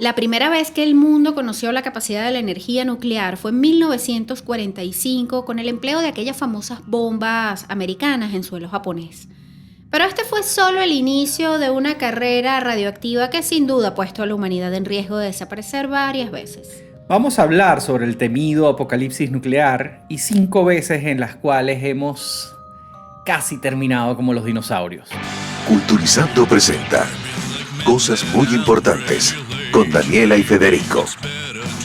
La primera vez que el mundo conoció la capacidad de la energía nuclear fue en 1945 con el empleo de aquellas famosas bombas americanas en suelo japonés. Pero este fue solo el inicio de una carrera radioactiva que sin duda ha puesto a la humanidad en riesgo de desaparecer varias veces. Vamos a hablar sobre el temido apocalipsis nuclear y 5 veces en las cuales hemos casi terminado como los dinosaurios. Culturizando presenta Cosas Muy Importantes con Daniela y Federico.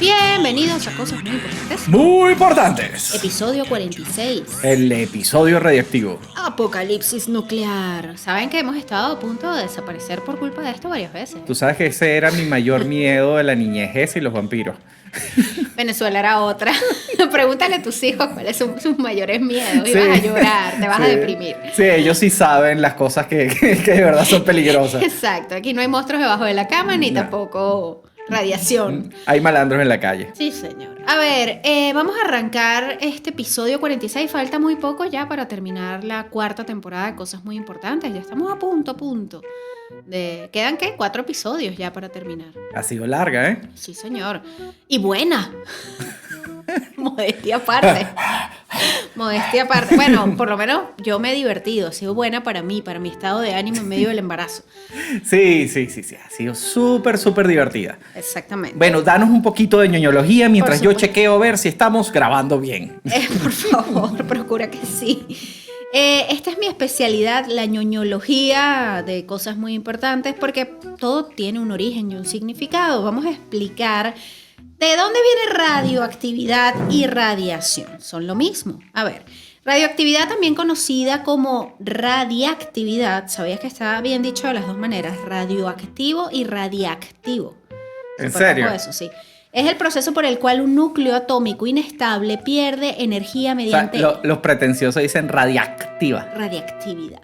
Bienvenidos a Cosas Muy Importantes. ¡Muy importantes! Episodio 46. El episodio radioactivo. Apocalipsis nuclear. ¿Saben que hemos estado a punto de desaparecer por culpa de esto varias veces? Tú sabes que ese era mi mayor miedo de la niñez, ese y los vampiros. Venezuela era otra. Pregúntale a tus hijos cuáles son sus mayores miedos. Y Sí. vas a llorar, te vas a Sí. deprimir. Sí, ellos sí saben las cosas que de verdad son peligrosas. Exacto, aquí no hay monstruos debajo de la cama ni No. tampoco radiación. Hay malandros en la calle. Sí, señor. A ver, vamos a arrancar este episodio 46. Falta muy poco ya para terminar la cuarta temporada de Cosas Muy Importantes. Ya estamos a punto. ¿Quedan qué? 4 episodios ya para terminar. Ha sido larga, ¿eh? Sí, señor. Y buena. Modestia aparte. Modestia aparte. Bueno, por lo menos yo me he divertido. Ha sido buena para mí, para mi estado de ánimo en medio del embarazo. Sí. Ha sido súper divertida. Exactamente. Bueno, danos un poquito de ñoñología mientras Por yo supuesto. chequeo a ver si estamos grabando bien. Por favor, procura que sí. Esta es mi especialidad, la ñoñología de Cosas Muy Importantes, porque todo tiene un origen y un significado. Vamos a explicar de dónde viene radioactividad y radiación. Son lo mismo. A ver, radioactividad, también conocida como radiactividad, ¿sabías que está bien dicho de las dos maneras? Radioactivo y radiactivo. ¿En Súper serio? poco eso, sí. Es el proceso por el cual un núcleo atómico inestable pierde energía O sea, mediante los pretenciosos dicen radiactiva. radiactividad.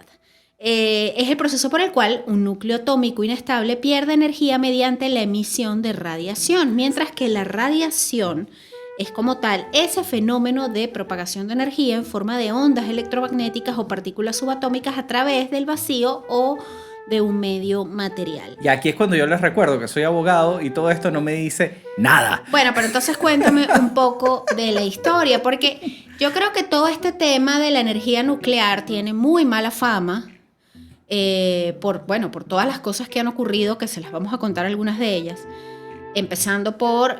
Es el proceso por el cual un núcleo atómico inestable pierde energía mediante la emisión de radiación, mientras que la radiación es como tal ese fenómeno de propagación de energía en forma de ondas electromagnéticas o partículas subatómicas a través del vacío o de un medio material. Y aquí es cuando yo les recuerdo que soy abogado y todo esto no me dice nada. Bueno, pero entonces cuéntame un poco de la historia, porque yo creo que todo este tema de la energía nuclear tiene muy mala fama, por todas las cosas que han ocurrido, que se las vamos a contar algunas de ellas, empezando por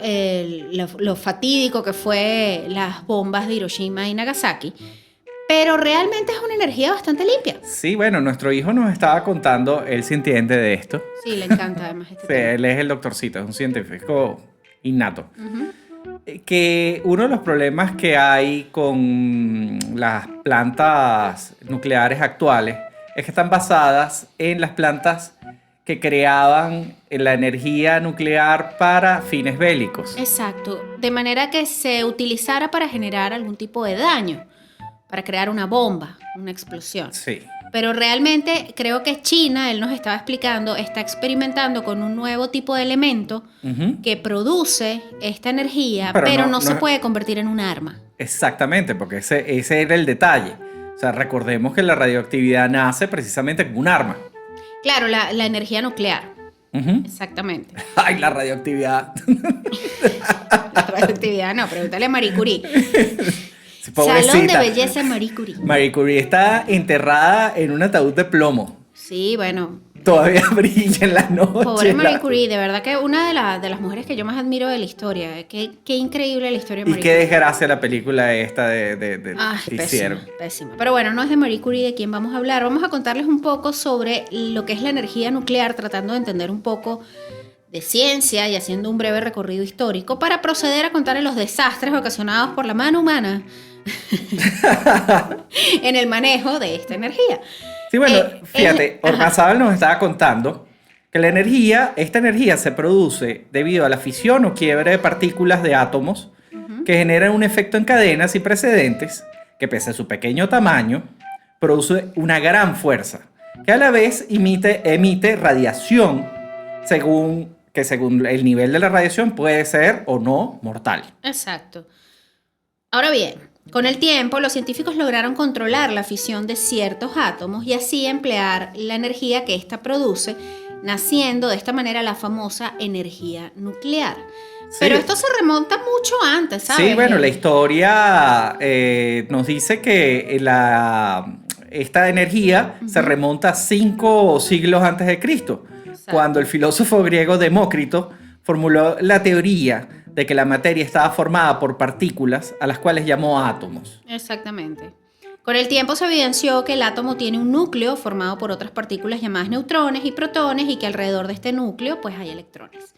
lo fatídico que fue las bombas de Hiroshima y Nagasaki, pero realmente es una energía bastante limpia. Sí, bueno, nuestro hijo nos estaba contando, él se entiende de esto. Sí, le encanta además este Sí, tema. él es el doctorcito, es un científico innato. Ujú. Que uno de los problemas que hay con las plantas nucleares actuales es que están basadas en las plantas que creaban la energía nuclear para fines bélicos. Exacto, de manera que se utilizara para generar algún tipo de daño, para crear una bomba, una explosión. Sí. Pero realmente creo que China, él nos estaba explicando, está experimentando con un nuevo tipo de elemento Ujú. que produce esta energía, Pero pero no- no se no- puede convertir en un arma. Exactamente, porque ese era el detalle. O sea, recordemos que la radioactividad nace precisamente como un arma. Claro, la energía nuclear, Ujú. exactamente. Ay, la radioactividad. La radioactividad no, pregúntale a Marie Curie. Sí, Salón de pobrecita. belleza Marie Curie. Marie Curie está enterrada en un ataúd de plomo. Sí, bueno, Todavía brilla en la noche. pobre Marie la- Curie, de verdad que una de las mujeres que yo más admiro de la historia. Qué increíble la historia de Y Marie qué Curie. desgracia la película esta Ay, que pésima, hicieron. pésima. Pero bueno, no es de Marie Curie de quien vamos a hablar. Vamos a contarles un poco sobre lo que es la energía nuclear, tratando de entender un poco de ciencia y haciendo un breve recorrido histórico para proceder a contarles los desastres ocasionados por la mano humana en el manejo de esta energía. Sí, bueno, fíjate, ajá. Ormazábal nos estaba contando que esta energía se produce debido a la fisión o quiebre de partículas de átomos que generan un efecto en cadena sin precedentes que, pese a su pequeño tamaño, produce una gran fuerza que a la vez emite radiación según el nivel de la radiación puede ser o no mortal. Exacto. Ahora bien, con el tiempo los científicos lograron controlar la fisión de ciertos átomos y así emplear la energía que ésta produce naciendo de esta manera la famosa energía nuclear. Sí. Pero esto se remonta mucho antes, ¿sabes? Sí, bueno, la historia nos dice que esta energía se remonta a 5 siglos antes de Cristo, Exacto. cuando el filósofo griego Demócrito formuló la teoría de que la materia estaba formada por partículas a las cuales llamó átomos. Exactamente. Con el tiempo se evidenció que el átomo tiene un núcleo formado por otras partículas llamadas neutrones y protones y que alrededor de este núcleo pues hay electrones.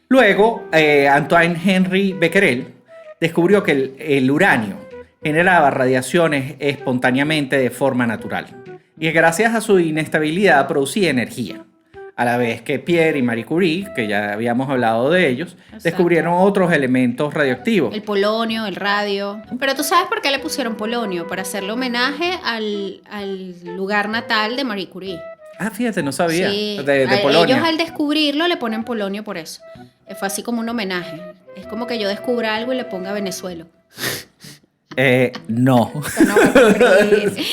Luego, Antoine Henry Becquerel descubrió que el uranio generaba radiaciones espontáneamente de forma natural y que gracias a su inestabilidad producía energía. A la vez que Pierre y Marie Curie, que ya habíamos hablado de ellos, Exacto. descubrieron otros elementos radioactivos. El polonio, el radio. Pero ¿tú sabes por qué le pusieron polonio? Para hacerle homenaje al lugar natal de Marie Curie. Ah, fíjate, no sabía. Sí, De Polonia. ellos al descubrirlo le ponen polonio por eso. Fue así como un homenaje. Es como que yo descubra algo y le ponga Venezuela. No. No, porque-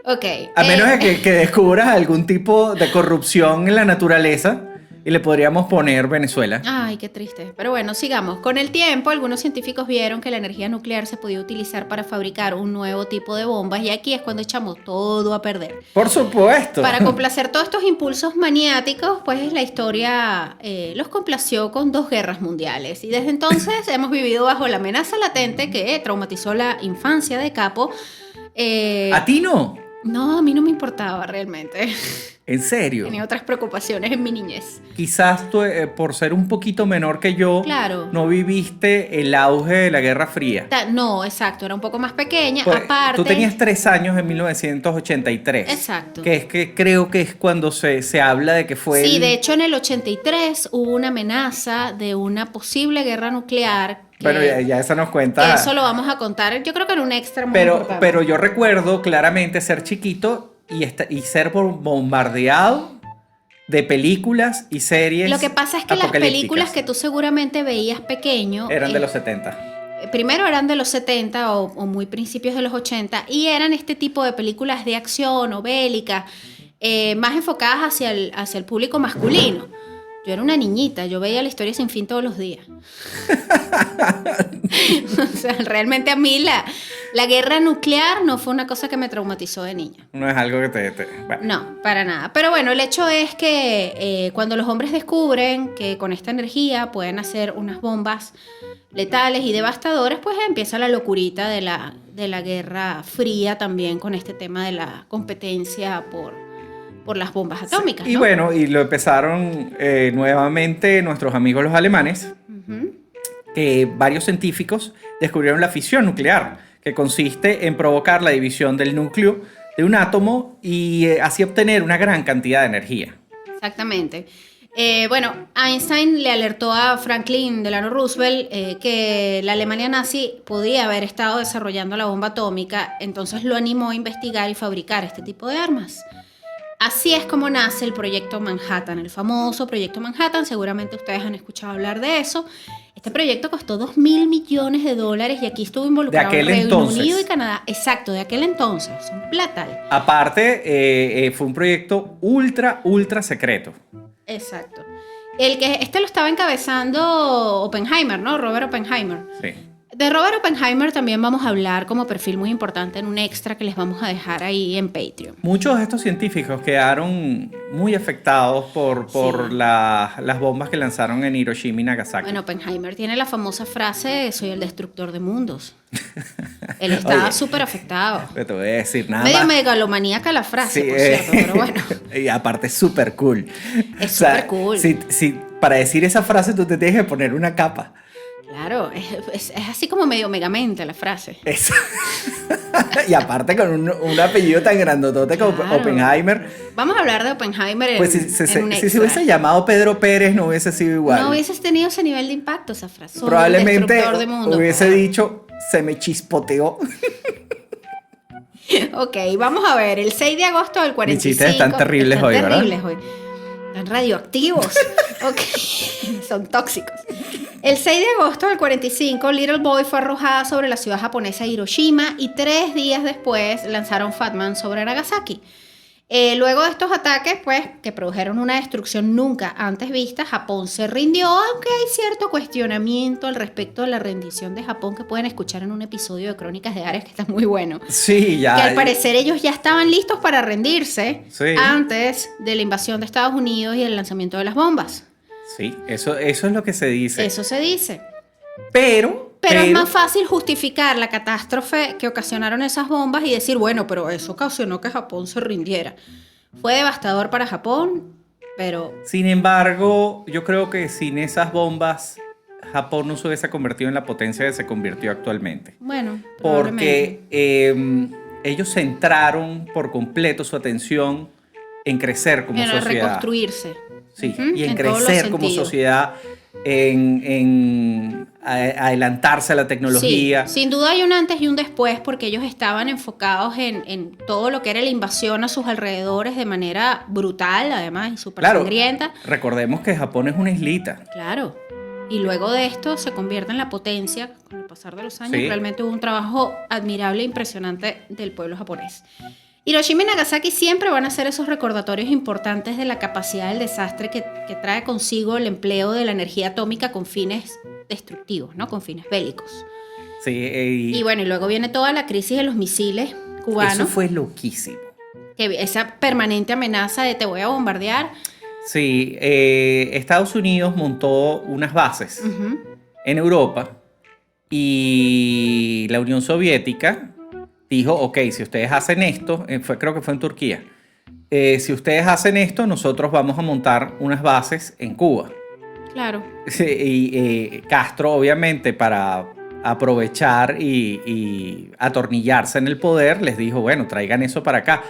ok. A menos de que descubras algún tipo de corrupción en la naturaleza y le podríamos poner Venezuela. Ay, qué triste. Pero bueno, sigamos. Con el tiempo, algunos científicos vieron que la energía nuclear se podía utilizar para fabricar un nuevo tipo de bombas y aquí es cuando echamos todo a perder. Por supuesto. Para complacer todos estos impulsos maniáticos, pues la historia los complació con 2 guerras mundiales. Y desde entonces hemos vivido bajo la amenaza latente que traumatizó la infancia de Capo. ¿A ti no? No, a mí no me importaba realmente. ¿En serio? Tenía otras preocupaciones en mi niñez. Quizás tú, por ser un poquito menor que yo, Claro. no viviste el auge de la Guerra Fría. No, exacto, era un poco más pequeña. Pues, Aparte. tú tenías 3 años en 1983. Exacto. Que es que creo que es cuando se habla de que fue Sí, el- de hecho en el 83 hubo una amenaza de una posible guerra nuclear. Que, Bueno, ya esa nos que cuenta. eso lo vamos a contar, yo creo que en un extra muy Pero, importante. pero yo recuerdo claramente ser chiquito y ser bombardeado de películas y series. Lo que pasa es que las apocalípticas. películas que tú seguramente veías pequeño Eran de los 70. primero eran de los 70 o muy principios de los 80 y eran este tipo de películas de acción o bélicas más enfocadas hacia el público masculino. Yo era una niñita, yo veía La Historia Sin Fin todos los días. O sea, realmente a mí la guerra nuclear no fue una cosa que me traumatizó de niña. No es algo que bueno. No, para nada. Pero bueno, el hecho es que cuando los hombres descubren que con esta energía pueden hacer unas bombas letales y devastadoras, pues empieza la locurita de la Guerra Fría también con este tema de la competencia por las bombas atómicas. Y ¿no? bueno, y lo empezaron nuevamente nuestros amigos los alemanes, Ujú. que varios científicos descubrieron la fisión nuclear, que consiste en provocar la división del núcleo de un átomo y así obtener una gran cantidad de energía. Exactamente. Bueno, Einstein le alertó a Franklin Delano Roosevelt que la Alemania nazi podía haber estado desarrollando la bomba atómica, entonces lo animó a investigar y fabricar este tipo de armas. Así es como nace el Proyecto Manhattan, el famoso Proyecto Manhattan, seguramente ustedes han escuchado hablar de eso. Este proyecto costó $2.000 millones y aquí estuvo involucrado De aquel Reino entonces. Unido y Canadá. Exacto, de aquel entonces, un platal. Aparte, fue un proyecto ultra secreto. Exacto. Este lo estaba encabezando Oppenheimer, ¿no? Robert Oppenheimer. Sí. De Robert Oppenheimer también vamos a hablar como perfil muy importante en un extra que les vamos a dejar ahí en Patreon. Muchos de estos científicos quedaron muy afectados por Sí. las bombas que lanzaron en Hiroshima y Nagasaki. Bueno, Oppenheimer tiene la famosa frase, soy el destructor de mundos. Él estaba Oye, súper afectado. No te voy a decir nada Medio más. megalomaníaca la frase, Sí, por cierto, pero bueno. Y aparte es súper cool. Es súper cool. Para decir esa frase tú te tienes que poner una capa. Claro, es así como medio megamente la frase. Y aparte con un apellido tan grandotote como Claro. Oppenheimer. Vamos a hablar de Oppenheimer Pues en un si se extra. hubiese llamado Pedro Pérez no hubiese sido igual. No hubieses tenido ese nivel de impacto, esa frase. Soy el Probablemente destructor de mundos. hubiese dicho se me chispoteó. Ok, vamos a ver. El 6 de agosto del 45. Mis chistes están terribles hoy, ¿verdad? terribles hoy. Están radioactivos. Ok, son tóxicos. El 6 de agosto del 45, Little Boy fue arrojada sobre la ciudad japonesa de Hiroshima y 3 días después lanzaron Fat Man sobre Nagasaki. Luego de estos ataques, pues, que produjeron una destrucción nunca antes vista, Japón se rindió, aunque hay cierto cuestionamiento al respecto de la rendición de Japón que pueden escuchar en un episodio de Crónicas de Ares que está muy bueno. Sí, ya. Que al parecer ellos ya estaban listos para rendirse Sí. antes de la invasión de Estados Unidos y el lanzamiento de las bombas. Sí, eso es lo que se dice. Eso se dice. Pero Pero es más fácil justificar la catástrofe que ocasionaron esas bombas y decir, bueno, pero eso ocasionó que Japón se rindiera. Fue devastador para Japón, pero sin embargo, yo creo que sin esas bombas, Japón no se hubiese convertido en la potencia que se convirtió actualmente. bueno, probablemente. Porque ellos centraron por completo su atención en crecer como Era sociedad. reconstruirse. Sí, Ujú, y en todos los crecer como sentidos. sociedad, en adelantarse a la tecnología. Sí, sin duda hay un antes y un después porque ellos estaban enfocados en todo lo que era la invasión a sus alrededores de manera brutal, además, y súper Claro, sangrienta. recordemos que Japón es una islita. Claro. Y luego de esto se convierte en la potencia con el pasar de los años. Sí. Realmente hubo un trabajo admirable e impresionante del pueblo japonés. Hiroshima y Nagasaki siempre van a ser esos recordatorios importantes de la capacidad del desastre que trae consigo el empleo de la energía atómica con fines destructivos, ¿no? Con fines bélicos. Sí, Y bueno, y luego viene toda la crisis de los misiles cubanos. eso fue loquísimo. Que esa permanente amenaza de te voy a bombardear. Sí, Estados Unidos montó unas bases Ujú. en Europa y la Unión Soviética dijo, ok, si ustedes hacen esto, creo que fue en Turquía, si ustedes hacen esto, nosotros vamos a montar unas bases en Cuba. Claro. Sí, y Castro, obviamente, para aprovechar y atornillarse en el poder, les dijo, bueno, traigan eso para acá.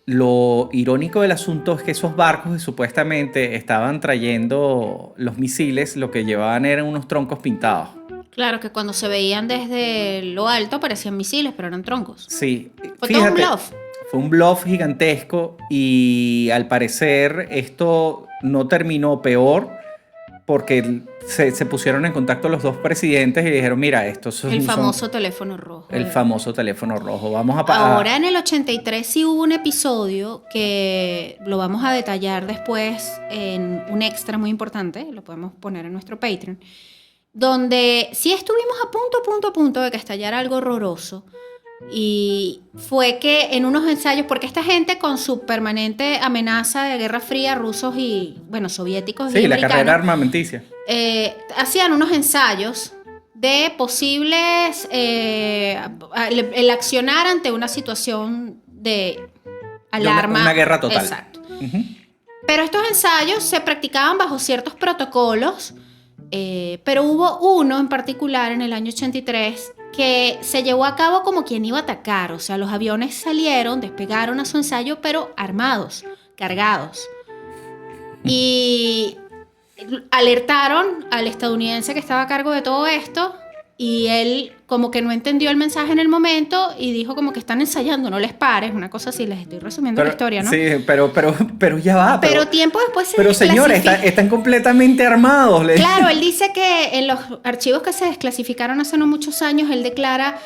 Lo irónico del asunto es que esos barcos que supuestamente estaban trayendo los misiles, lo que llevaban eran unos troncos pintados. Claro, que cuando se veían desde lo alto parecían misiles, pero eran troncos. Sí, Fue todo un bluff. Fue un bluff gigantesco y al parecer esto no terminó peor porque se pusieron en contacto los dos presidentes y dijeron, mira, El famoso teléfono rojo. el famoso teléfono rojo. Vamos a Ahora en el 83 sí hubo un episodio que lo vamos a detallar después en un extra muy importante, lo podemos poner en nuestro Patreon, donde sí estuvimos a punto de que estallara algo horroroso. Y fue que en unos ensayos, porque esta gente con su permanente amenaza de guerra fría, rusos y, bueno, soviéticos y Sí, la americanos, carrera armamenticia. hacían unos ensayos de posibles, el accionar ante una situación de alarma. Una guerra total. Exacto. Ujú. Pero estos ensayos se practicaban bajo ciertos protocolos, pero hubo uno en particular en el año 83 que se llevó a cabo como quien iba a atacar. O sea, los aviones salieron, despegaron a su ensayo, pero armados, cargados. Y alertaron al estadounidense que estaba a cargo de todo esto y él como que no entendió el mensaje en el momento y dijo como que están ensayando, no les pares, una cosa así, les estoy resumiendo la historia, ¿no? Sí, pero ya va. Pero tiempo después se Pero señores, desclasifica. están completamente armados. Claro, él dice que en los archivos que se desclasificaron hace no muchos años, él declara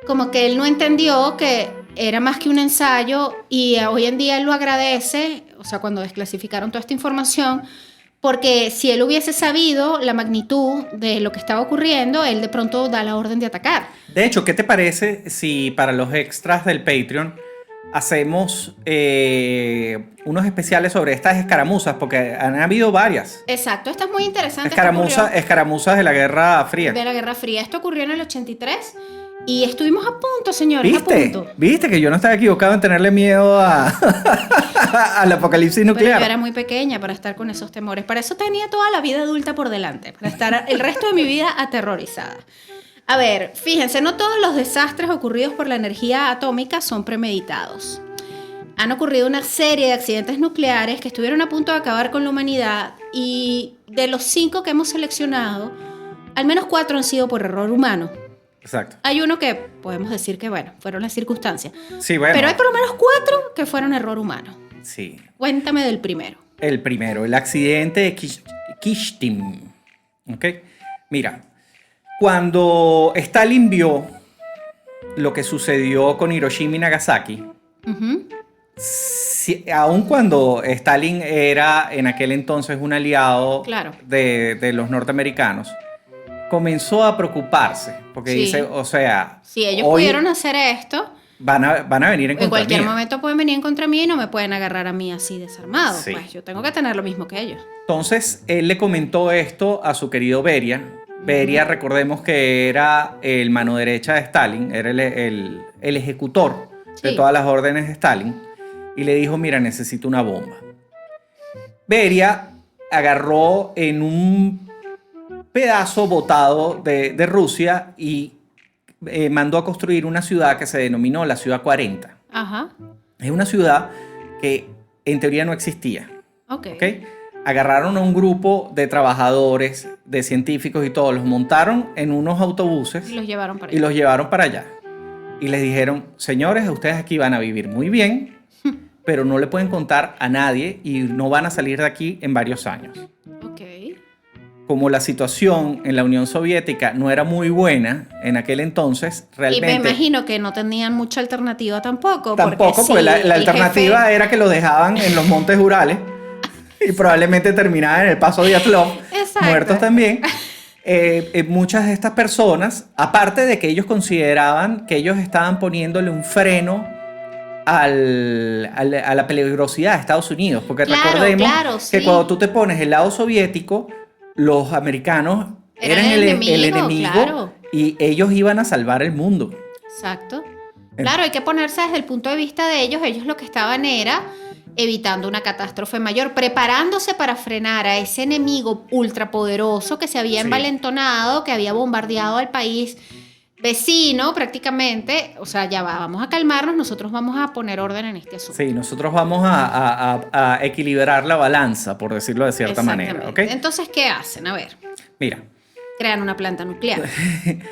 como que él no entendió que era más que un ensayo y hoy en día él lo agradece, o sea, cuando desclasificaron toda esta información, porque si él hubiese sabido la magnitud de lo que estaba ocurriendo, él de pronto da la orden de atacar. De hecho, ¿qué te parece si para los extras del Patreon hacemos unos especiales sobre estas escaramuzas? Porque han habido varias. Exacto, esto es muy interesante. Esto ocurrió Escaramuzas de la Guerra Fría. de la Guerra Fría. Esto ocurrió en el 83 y estuvimos a punto, señores, a punto. ¿Viste que yo no estaba equivocado en tenerle miedo al apocalipsis Pero nuclear? yo era muy pequeña para estar con esos temores. Para eso tenía toda la vida adulta por delante, para estar el resto de mi vida aterrorizada. A ver, fíjense, no todos los desastres ocurridos por la energía atómica son premeditados. Han ocurrido una serie de accidentes nucleares que estuvieron a punto de acabar con la humanidad y de los 5 que hemos seleccionado, al menos 4 han sido por error humano. Exacto. Hay uno que podemos decir que, bueno, fueron las circunstancias. Sí, bueno. Pero hay por lo menos 4 que fueron error humano. Sí. Cuéntame del primero. El primero, el accidente de Kishtim. ¿Ok? Mira, cuando Stalin vio lo que sucedió con Hiroshima y Nagasaki, Ujú. aun cuando Stalin era en aquel entonces un aliado Claro. de los norteamericanos, comenzó a preocuparse, porque Sí. dice, o sea, Si ellos hoy pudieron hacer esto, van a venir en en contra cualquier mía. momento pueden venir en contra mí y no me pueden agarrar a mí así desarmado. Sí. Pues yo tengo que tener lo mismo que ellos. Entonces, él le comentó esto a su querido Beria. Beria, recordemos que era el mano derecha de Stalin, era el ejecutor de Sí. todas las órdenes de Stalin, y le dijo, mira, necesito una bomba. Beria agarró en un pedazo botado de Rusia y mandó a construir una ciudad que se denominó la Ciudad 40. Ajá. Es una ciudad que en teoría no existía. Ok. ¿Ok? Agarraron a un grupo de trabajadores, de científicos y todos, los montaron en unos autobuses Y los llevaron para y allá. los llevaron para allá. Y les dijeron, señores, ustedes aquí van a vivir muy bien, pero no le pueden contar a nadie y no van a salir de aquí en varios años. Ok. Como la situación en la Unión Soviética no era muy buena en aquel entonces, Y me realmente... imagino que no tenían mucha alternativa tampoco. Tampoco, sí, porque la el alternativa jefe- era que lo dejaban en los Montes Urales y probablemente terminaban en el Paso Dyatlov, Exacto. muertos también. Muchas de estas personas, aparte de que ellos consideraban que ellos estaban poniéndole un freno a la peligrosidad de Estados Unidos, porque Claro, recordemos claro, que sí. cuando tú te pones el lado soviético, los americanos Eran eran el el enemigo, enemigo claro. y ellos iban a salvar el mundo. Exacto. Claro, hay que ponerse desde el punto de vista de ellos. Ellos lo que estaban era evitando una catástrofe mayor, preparándose para frenar a ese enemigo ultrapoderoso que se había Sí. envalentonado, que había bombardeado al país vecino prácticamente. O sea, ya va, vamos a calmarnos, nosotros vamos a poner orden en este asunto. Sí, nosotros vamos a equilibrar la balanza, por decirlo de cierta manera, ¿ok? Exactamente. Entonces, ¿qué hacen? A ver, Mira, crean una planta nuclear,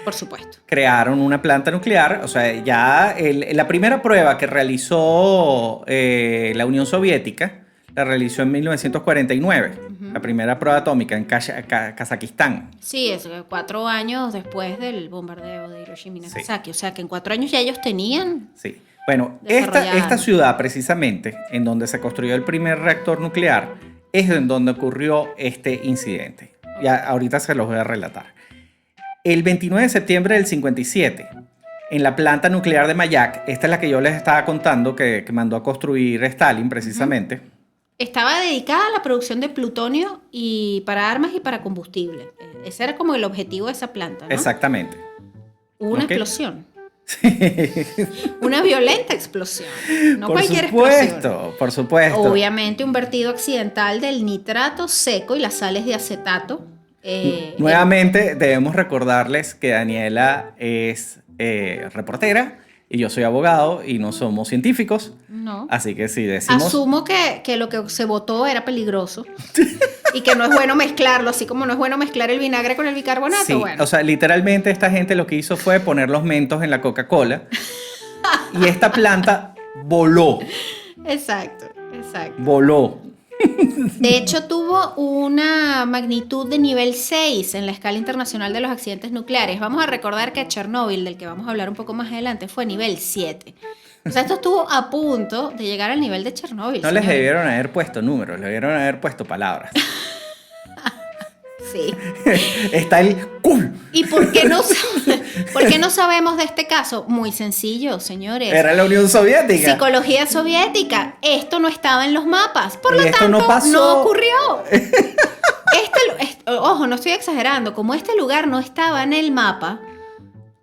por supuesto. crearon una planta nuclear, o sea, ya la primera prueba que realizó la Unión Soviética la realizó en 1949, la primera prueba atómica en Kazajistán. Sí, es 4 años después del bombardeo de Hiroshima y Sí. Nagasaki. O sea, que en 4 años ya ellos tenían... Sí. Bueno, Desarrollada. esta ciudad precisamente, en donde se construyó el primer reactor nuclear, es en donde ocurrió este incidente. Ya ahorita se los voy a relatar. El 29 de septiembre del 57, en la planta nuclear de Mayak, esta es la que yo les estaba contando que mandó a construir Stalin precisamente. Estaba dedicada a la producción de plutonio y para armas y para combustible. Ese era como el objetivo de esa planta, ¿no? Exactamente. Hubo una Ok. explosión. Una violenta explosión. No Por cualquier explosión. supuesto, por supuesto. Obviamente un vertido accidental del nitrato seco y las sales de acetato. Nuevamente debemos recordarles que Daniela es reportera y yo soy abogado y no somos científicos. No. Así que si decimos... Asumo que lo que se votó era peligroso y que no es bueno mezclarlo, así como no es bueno mezclar el vinagre con el bicarbonato. Sí, bueno. o sea, literalmente esta gente lo que hizo fue poner los mentos en la Coca-Cola y esta planta voló, Exacto, exacto. voló. De hecho, tuvo una magnitud de nivel 6 en la escala internacional de los accidentes nucleares. Vamos a recordar que Chernóbil, del que vamos a hablar un poco más adelante, fue nivel 7. O sea, esto estuvo a punto de llegar al nivel de Chernóbil. No les señores. debieron haber puesto números, les debieron haber puesto palabras. Sí. Está el cool. ¿Y por qué no sabemos de este caso? Muy sencillo, señores. Era la Unión Soviética. Psicología soviética. Esto no estaba en los mapas. Por Y lo esto tanto, no pasó. no ocurrió. Ojo, no estoy exagerando. Como este lugar no estaba en el mapa,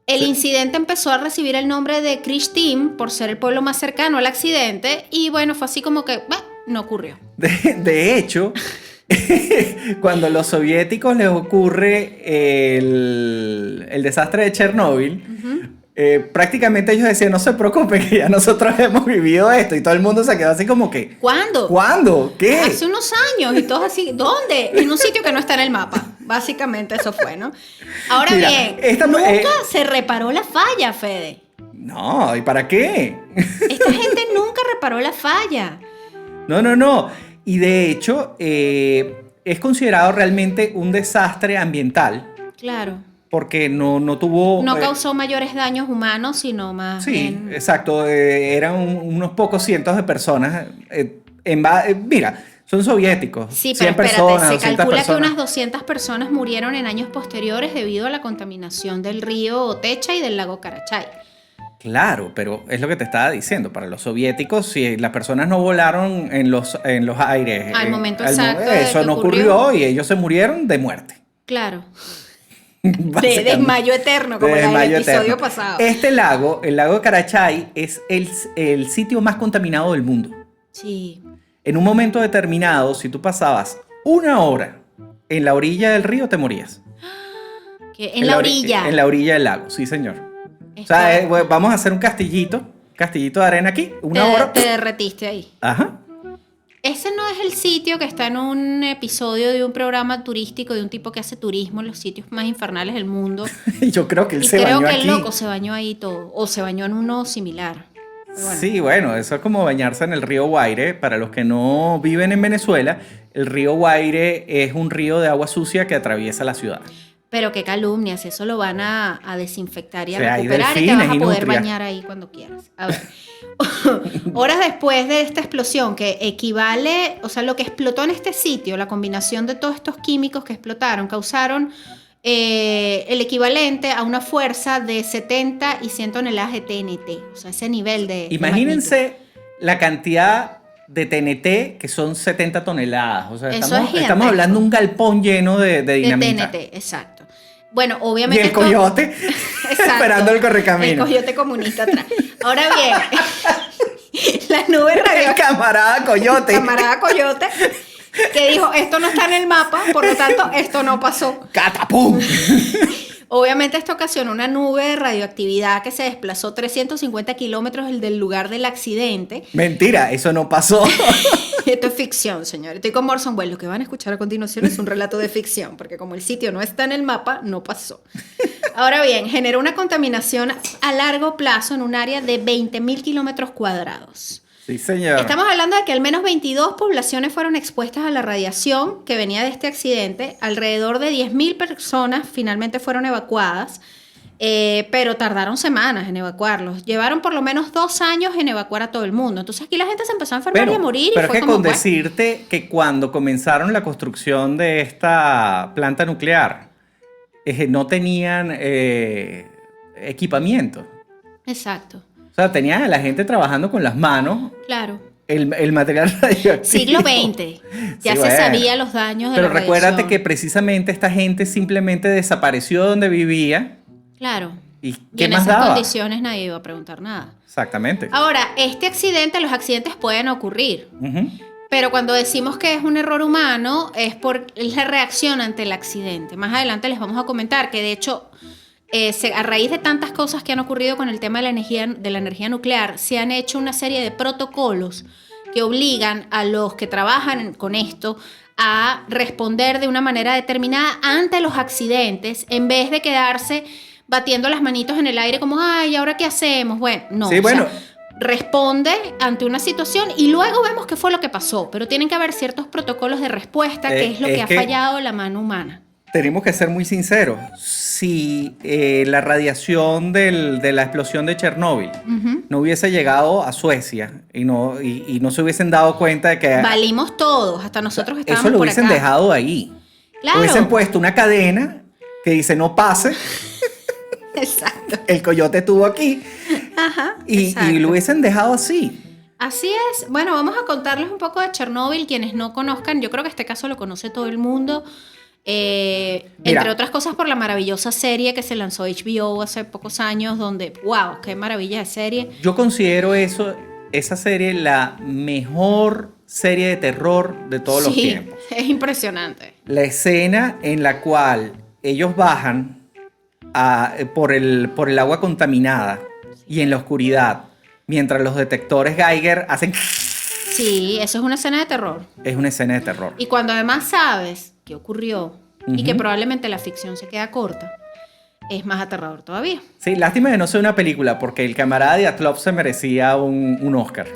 el incidente empezó a recibir el nombre de Krishtim por ser el pueblo más cercano al accidente. Y bueno, fue así como que no ocurrió. De hecho, cuando a los soviéticos les ocurre el desastre de Chernóbil, prácticamente ellos decían, no se preocupen, que ya nosotros hemos vivido esto. Y todo el mundo se quedó así como que, ¿Cuándo? ¿cuándo? ¿Qué? Hace unos años y todos así. ¿Dónde? En un sitio que no está en el mapa. Básicamente eso fue, ¿no? Ahora Mira, bien, nunca se reparó la falla, Fede. No, ¿y para qué? Esta gente nunca reparó la falla. No. Y de hecho, es considerado realmente un desastre ambiental. Claro. porque no tuvo... No causó mayores daños humanos, sino más Sí, bien... exacto. Eran unos pocos cientos de personas. Mira, son soviéticos. Sí, 100 pero espérate, personas, se 200 calcula que personas. unas 200 personas murieron en años posteriores debido a la contaminación del río Otecha y del lago Karachay. Claro, pero es lo que te estaba diciendo. Para los soviéticos, si las personas no volaron en los aires... Al momento exacto de Eso que no ocurrió y ellos se murieron de muerte. Claro. De Básicamente. desmayo eterno, como De en el desmayo episodio eterno. pasado. Este lago, el lago de Karachay, es el sitio más contaminado del mundo. Sí. En un momento determinado, si tú pasabas 1 hora en la orilla del río, te morías. En la orilla. En la orilla del lago, sí, señor. O Está- sea, vamos a hacer un castillito de arena aquí, 1 hora. Te derretiste ahí. Ajá. Ese no es el sitio que está en un episodio de un programa turístico de un tipo que hace turismo en los sitios más infernales del mundo. Yo creo que él Y se creo bañó que aquí. el loco se bañó ahí todo. O se bañó en uno similar. Pero bueno. Sí, bueno, eso es como bañarse en el río Guaire. Para los que no viven en Venezuela, el río Guaire es un río de agua sucia que atraviesa la ciudad. Pero qué calumnias, eso lo van a desinfectar y a O sea, hay recuperar y te delfines vas a y poder nutrias. bañar ahí cuando quieras. A ver. Horas después de esta explosión, que equivale, o sea, lo que explotó en este sitio, la combinación de todos estos químicos que explotaron, causaron el equivalente a una fuerza de 70 y 100 toneladas de TNT. O sea, ese nivel de Imagínense la cantidad de TNT que son 70 toneladas. O sea, Eso es estamos gigantesco. hablando de un galpón lleno de de dinamita. TNT, exacto. Bueno, Y obviamente el esto- coyote Exacto. esperando el correcamino. El coyote comunista atrás. Ahora bien, la nube El radioactiva, camarada coyote. camarada coyote, que dijo, esto no está en el mapa, por lo tanto, esto no pasó. ¡Catapum! Obviamente esto ocasionó una nube de radioactividad que se desplazó 350 kilómetros del lugar del accidente. Mentira, eso no pasó. Esto es ficción, señores. Estoy con Orson Welles. Lo que van a escuchar a continuación es un relato de ficción, porque como el sitio no está en el mapa, no pasó. Ahora bien, generó una contaminación a largo plazo en un área de 20.000 kilómetros cuadrados. Sí, señor. Estamos hablando de que al menos 22 poblaciones fueron expuestas a la radiación que venía de este accidente. Alrededor de 10.000 personas finalmente fueron evacuadas, pero tardaron semanas en evacuarlos. Llevaron por lo menos 2 años en evacuar a todo el mundo. Entonces aquí la gente se empezó a enfermar y a morir. Pero y fue es que como, con bueno, decirte que cuando comenzaron la construcción de esta planta nuclear, no tenían equipamiento. exacto, O sea, tenían a la gente trabajando con las manos claro. el material radioactivo. Siglo XX. Ya Sí, se bueno. sabía los daños de Pero la recuérdate radiación. que precisamente esta gente simplemente desapareció de donde vivía. Claro. ¿Y Y qué en más esas daba? condiciones nadie iba a preguntar nada. Exactamente. Ahora, los accidentes pueden ocurrir. Ujú. Pero cuando decimos que es un error humano, es la reacción ante el accidente. Más adelante les vamos a comentar que, de hecho, a raíz de tantas cosas que han ocurrido con el tema de la energía nuclear, se han hecho una serie de protocolos que obligan a los que trabajan con esto a responder de una manera determinada ante los accidentes, en vez de quedarse batiendo las manitos en el aire como, ay, ¿ahora qué hacemos? Bueno, no. Sí, bueno. Responde ante una situación y luego vemos qué fue lo que pasó, pero tienen que haber ciertos protocolos de respuesta, que es lo que ha fallado la mano humana. Tenemos que ser muy sinceros. Si la radiación de la explosión de Chernóbil no hubiese llegado a Suecia y no se hubiesen dado cuenta de que Valimos todos, hasta nosotros estábamos eso lo por hubiesen acá. dejado ahí. Claro. Hubiesen puesto una cadena que dice no pase. Exacto. El coyote estuvo aquí. Ajá. Y exacto. lo hubiesen dejado así. Así es. Bueno, vamos a contarles un poco de Chernóbil. Quienes no conozcan, yo creo que este caso lo conoce todo el mundo. Mira. Entre otras cosas por la maravillosa serie que se lanzó HBO hace pocos años, donde, wow, qué maravilla de serie. Yo considero esa serie la mejor serie de terror de todos los tiempos. Es impresionante. La escena en la cual ellos bajan por el agua contaminada y en la oscuridad, mientras los detectores Geiger hacen... Sí, eso es una escena de terror. Es una escena de terror. Y cuando además sabes qué ocurrió y que Ujú. probablemente la ficción se queda corta, es más aterrador todavía. Sí, lástima que no sea una película, porque el camarada Dyatlov se merecía un Oscar.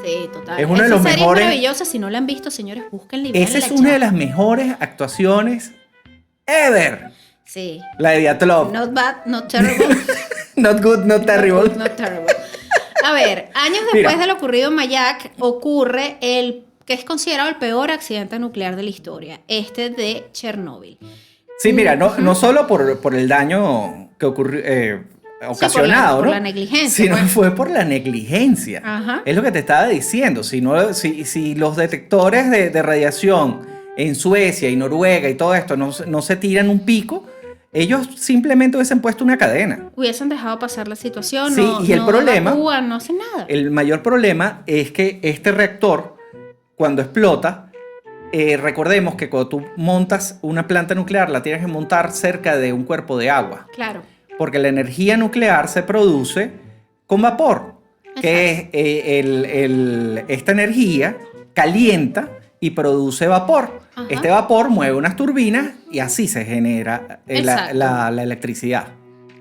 Sí, total. Es uno de Esa los serie mejores- es maravillosa. Si no la han visto, señores, búsquenla y Esa es véanla una ya. de las mejores actuaciones ever. Sí. La de Diatlov. Not bad, not terrible. Not good, not terrible. Not terrible. A ver, años después de lo ocurrido en Mayak, ocurre el que es considerado el peor accidente nuclear de la historia, este de Chernóbil. Sí, mira, no solo por el daño que ocurrió, ocasionado, por ¿no? la negligencia. Sino Pues. fue por la negligencia. Ajá. Es lo que te estaba diciendo. Si los detectores de radiación en Suecia y Noruega y todo esto no se tiran un pico, ellos simplemente hubiesen puesto una cadena. Hubiesen dejado pasar la situación, Sí, y el problema, evacúan, no hacen nada. el mayor problema es que este reactor, cuando explota, recordemos que cuando tú montas una planta nuclear, la tienes que montar cerca de un cuerpo de agua. Claro. Porque la energía nuclear se produce con vapor, que es esta energía calienta y produce vapor. Ajá. Este vapor mueve unas turbinas y así se genera la electricidad.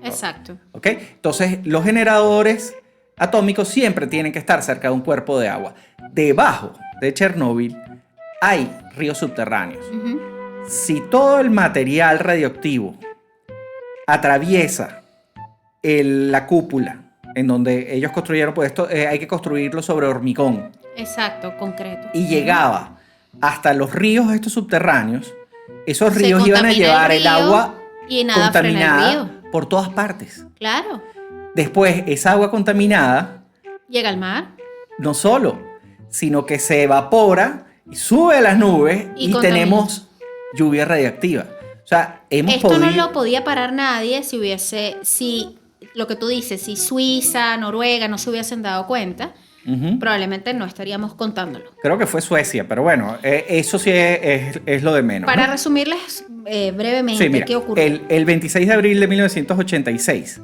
Exacto. ¿Ok? Entonces, los generadores atómicos siempre tienen que estar cerca de un cuerpo de agua. Debajo de Chernóbil hay ríos subterráneos. Ujú. Si todo el material radioactivo atraviesa la cúpula en donde ellos construyeron, pues esto hay que construirlo sobre hormigón, Exacto, concreto. y llegaba hasta los ríos estos subterráneos, esos Se ríos iban a contamina llevar el río agua y nada frena el contaminada río. por todas partes. Claro. Después, esa agua contaminada, Llega al mar. no solo, sino que se evapora y sube a las nubes Y y contamina. tenemos lluvia radiactiva. O sea, hemos Esto podido... no lo podía parar nadie si lo que tú dices, si Suiza, Noruega no se hubiesen dado cuenta, Ujú. probablemente no estaríamos contándolo. Creo que fue Suecia, pero bueno, eso sí es lo de menos. Para ¿no? resumirles brevemente Sí, mira, qué ocurrió. el 26 de abril de 1986,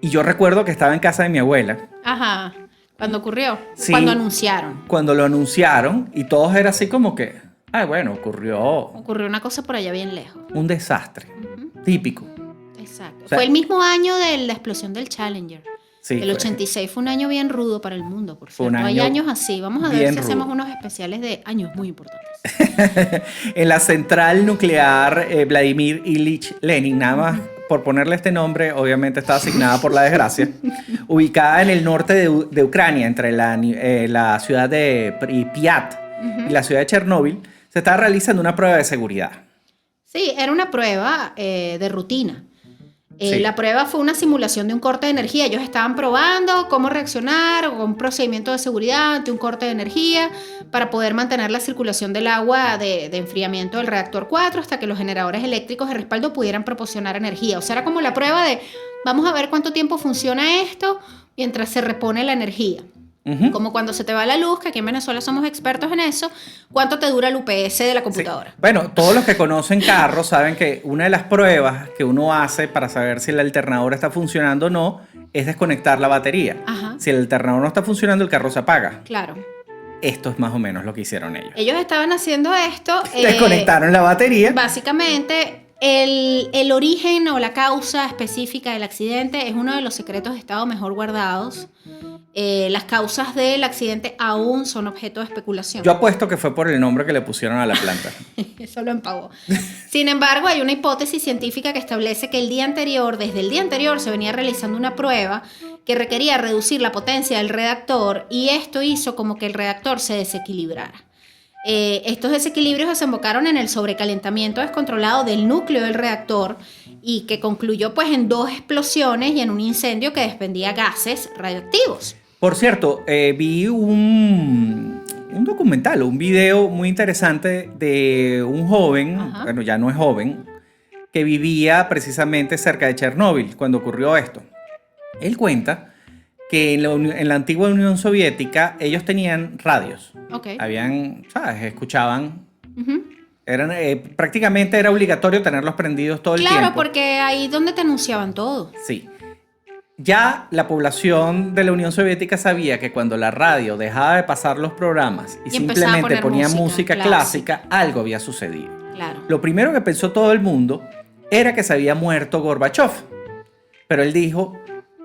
y yo recuerdo que estaba en casa de mi abuela, Ajá. ¿Cuándo ocurrió? Sí. Cuando anunciaron. cuando lo anunciaron, y todos era así como que, bueno, ocurrió Ocurrió una cosa por allá bien lejos. un desastre, Ujú. típico. Exacto. O sea, fue el mismo año de la explosión del Challenger. Sí, El fue 86 fue un año bien rudo para el mundo, por Fue un cierto. Hay año años así. Vamos a ver bien si hacemos rudo. unos especiales de años muy importantes. En la central nuclear Vladimir Ilich Lenin, nada más por ponerle este nombre, obviamente está asignada por la desgracia, ubicada en el norte de Ucrania, entre la ciudad de Pripyat y la ciudad de Chernóbil, se está realizando una prueba de seguridad. Sí, era una prueba de rutina. Sí. La prueba fue una simulación de un corte de energía. Ellos estaban probando cómo reaccionar con un procedimiento de seguridad ante un corte de energía para poder mantener la circulación del agua de enfriamiento del reactor 4 hasta que los generadores eléctricos de respaldo pudieran proporcionar energía. O sea, era como la prueba de vamos a ver cuánto tiempo funciona esto mientras se repone la energía. Ujú. Como cuando se te va la luz, que aquí en Venezuela somos expertos en eso, ¿cuánto te dura el UPS de la Sí. computadora? Bueno, todos los que conocen carros saben que una de las pruebas que uno hace para saber si el alternador está funcionando o no es desconectar la batería. Ajá. Si el alternador no está funcionando, el carro se apaga. Claro. Esto es más o menos lo que hicieron ellos. Ellos estaban haciendo esto. Desconectaron la batería. Básicamente, el origen o la causa específica del accidente es uno de los secretos de Estado mejor guardados. Las causas del accidente aún son objeto de especulación. Yo apuesto que fue por el nombre que le pusieron a la planta. Eso lo empavó. Sin embargo, hay una hipótesis científica que establece que desde el día anterior, se venía realizando una prueba que requería reducir la potencia del reactor y esto hizo como que el reactor se desequilibrara. Estos desequilibrios desembocaron en el sobrecalentamiento descontrolado del núcleo del reactor y que concluyó pues en 2 explosiones y en un incendio que desprendía gases radioactivos. Por cierto, vi un documental, un video muy interesante de un joven, Ajá. bueno, ya no es joven, que vivía precisamente cerca de Chernóbil cuando ocurrió esto. Él cuenta que en la antigua Unión Soviética ellos tenían radios. Ok. Habían, ¿sabes? Escuchaban. Ujú. Prácticamente era obligatorio tenerlos prendidos todo el Claro, tiempo. porque ahí donde te anunciaban todo. Sí. Ya la población de la Unión Soviética sabía que cuando la radio dejaba de pasar los programas y Y empezaba a simplemente poner ponía música música clásica, algo había sucedido. Claro. Lo primero que pensó todo el mundo era que se había muerto Gorbachev. Pero él dijo,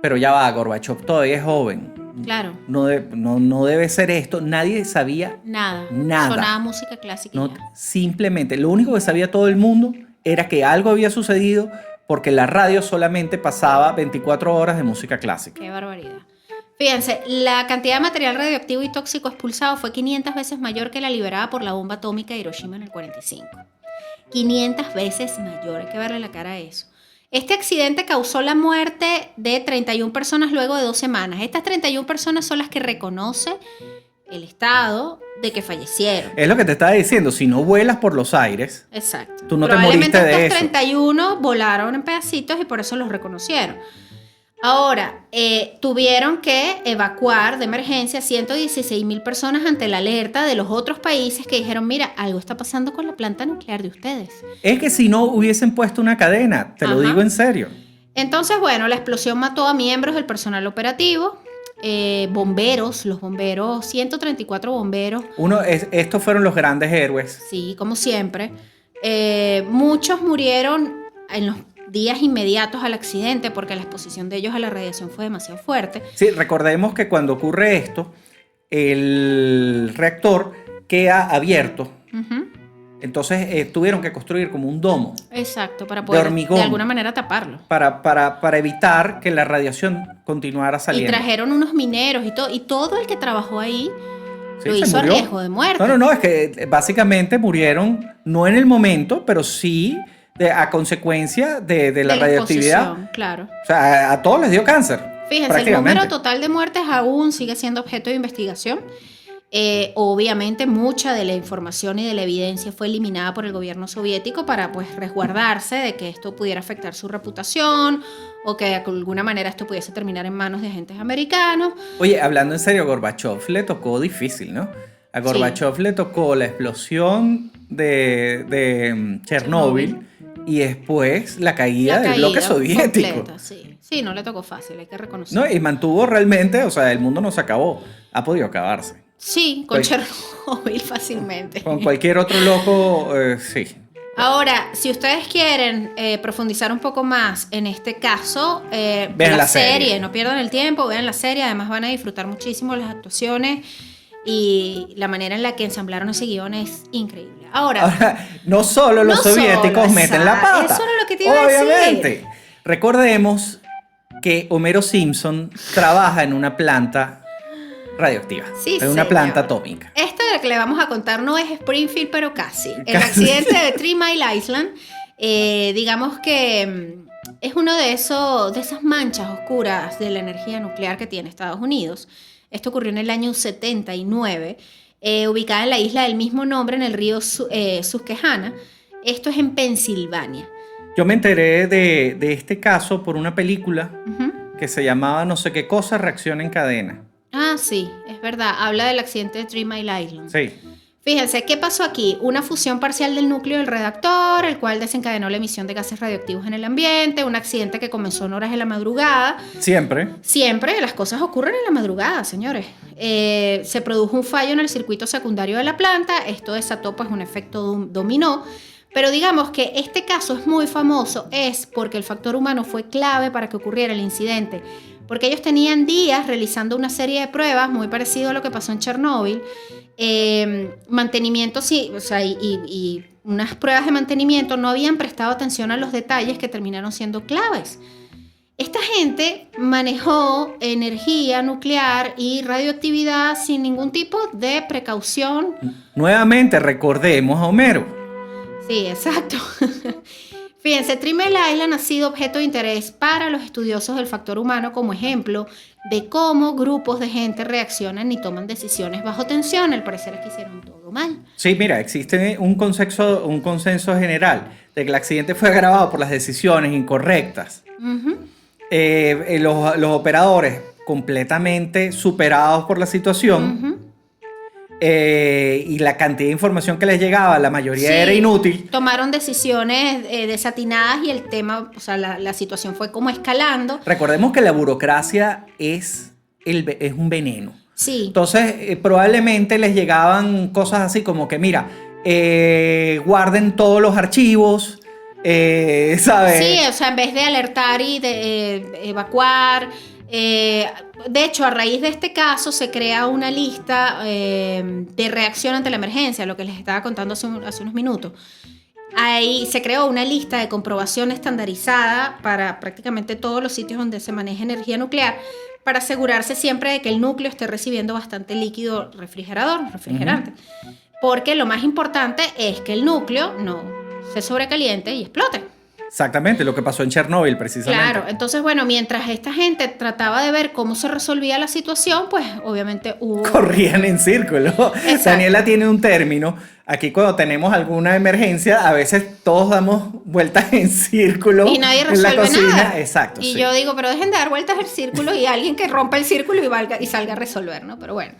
pero ya va, Gorbachev todavía es joven. Claro. No debe ser esto. Nadie sabía Nada. Nada. Sonaba música clásica. y no, ya. simplemente, lo único que sabía todo el mundo era que algo había sucedido porque la radio solamente pasaba 24 horas de música clásica. Qué barbaridad. Fíjense, la cantidad de material radioactivo y tóxico expulsado fue 500 veces mayor que la liberada por la bomba atómica de Hiroshima en el 45. 500 veces mayor, hay que verle la cara a eso. Este accidente causó la muerte de 31 personas luego de 2 semanas. Estas 31 personas son las que reconoce el Estado de que fallecieron. Es lo que te estaba diciendo, si no vuelas por los aires, Exacto. tú no te moriste de estos eso. 31 volaron en pedacitos y por eso los reconocieron. Ahora, tuvieron que evacuar de emergencia 116,000 personas ante la alerta de los otros países que dijeron, mira, algo está pasando con la planta nuclear de ustedes. Es que si no hubiesen puesto una cadena, te lo Ajá. digo en serio. Entonces, bueno, la explosión mató a miembros del personal operativo, bomberos, 134 bomberos. Estos fueron los grandes héroes. Sí, como siempre. Muchos murieron en los días inmediatos al accidente porque la exposición de ellos a la radiación fue demasiado fuerte. Sí, recordemos que cuando ocurre esto, el reactor queda abierto. Uh-huh. Entonces tuvieron que construir como un domo Exacto, para poder hormigón. de alguna manera taparlo. para evitar que la radiación continuara Y saliendo. trajeron unos mineros y todo el que trabajó ahí Sí, lo se hizo a murió. riesgo de muerte. No, es que básicamente murieron, no en el momento, pero sí a consecuencia de la De radioactividad. exposición, claro. O sea, a todos les dio cáncer. Fíjense, el prácticamente. número total de muertes aún sigue siendo objeto de investigación. Obviamente mucha de la información y de la evidencia fue eliminada por el gobierno soviético para pues resguardarse de que esto pudiera afectar su reputación o que de alguna manera esto pudiese terminar en manos de agentes americanos. Oye, hablando en serio, a Gorbachev le tocó difícil, ¿no? A Gorbachev le tocó la explosión de Chernóbil y después la caída del bloque soviético. Completa, sí. Sí, no le tocó fácil, hay que reconocerlo. No, y mantuvo realmente, o sea, el mundo no se acabó, ha podido acabarse. Sí, con Chernobyl fácilmente. Con cualquier otro loco, sí. Ahora, si ustedes quieren profundizar un poco más en este caso, Vean la serie. No pierdan el tiempo, vean la serie, además van a disfrutar muchísimo las actuaciones y la manera en la que ensamblaron ese guión es increíble. Ahora, no solo los soviéticos meten la pata. Eso era lo que te iba a decir. Obviamente. Recordemos que Homero Simpson trabaja en una planta radioactiva, Sí, en una señor. planta atómica. Esta de la que le vamos a contar no es Springfield, pero casi. El Casi. accidente de 3 Mile Island, digamos que es uno de esas manchas oscuras de la energía nuclear que tiene Estados Unidos. Esto ocurrió en el año 79, ubicada en la isla del mismo nombre, en el río Susquehanna. Esto es en Pensilvania. Yo me enteré de este caso por una película Ujú. que se llamaba no sé qué cosa, Reacción en Cadena. Ah, sí, es verdad. Habla del accidente de 3 Mile Island. Sí. Fíjense, ¿qué pasó aquí? Una fusión parcial del núcleo del reactor, el cual desencadenó la emisión de gases radioactivos en el ambiente, un accidente que comenzó en horas de la madrugada. Siempre. Siempre las cosas ocurren en la madrugada, señores. Se produjo un fallo en el circuito secundario de la planta, esto desató pues un efecto dominó, pero digamos que este caso es muy famoso, es porque el factor humano fue clave para que ocurriera el incidente. Porque ellos tenían días realizando una serie de pruebas, muy parecido a lo que pasó en Chernóbil, mantenimiento, sí, o sea, y unas pruebas de mantenimiento, no habían prestado atención a los detalles que terminaron siendo claves. Esta gente manejó energía nuclear y radioactividad sin ningún tipo de precaución. Nuevamente recordemos a Homero. Sí, exacto. Fíjense, 3 Mile Island ha sido objeto de interés para los estudiosos del factor humano como ejemplo de cómo grupos de gente reaccionan y toman decisiones bajo tensión. Al parecer es que hicieron todo mal. Sí, mira, existe un consenso general de que el accidente fue agravado por las decisiones incorrectas. Uh-huh. Los operadores completamente superados por la situación. Uh-huh. Y la cantidad de información que les llegaba, la mayoría Sí, era inútil. tomaron decisiones desatinadas y el tema, o sea, la situación fue como escalando. Recordemos que la burocracia es un veneno. Sí. Entonces, probablemente les llegaban cosas así como que, mira, guarden todos los archivos, ¿sabes? Sí, o sea, en vez de alertar y de evacuar. De hecho, a raíz de este caso se crea una lista de reacción ante la emergencia, lo que les estaba contando hace unos minutos. Ahí se creó una lista de comprobación estandarizada para prácticamente todos los sitios donde se maneja energía nuclear, para asegurarse siempre de que el núcleo esté recibiendo bastante líquido refrigerante. Porque lo más importante es que el núcleo no se sobrecaliente y explote. Exactamente, lo que pasó en Chernóbil precisamente. Claro, entonces bueno, mientras esta gente trataba de ver cómo se resolvía la situación, pues obviamente hubo... Corrían en círculo. Exacto. Daniela tiene un término. Aquí cuando tenemos alguna emergencia, a veces todos damos vueltas en círculo Y nadie en la resuelve cocina. nada. Exacto. Y sí. yo digo, pero dejen de dar vueltas al círculo y alguien que rompa el círculo y salga a resolver, ¿no? Pero bueno,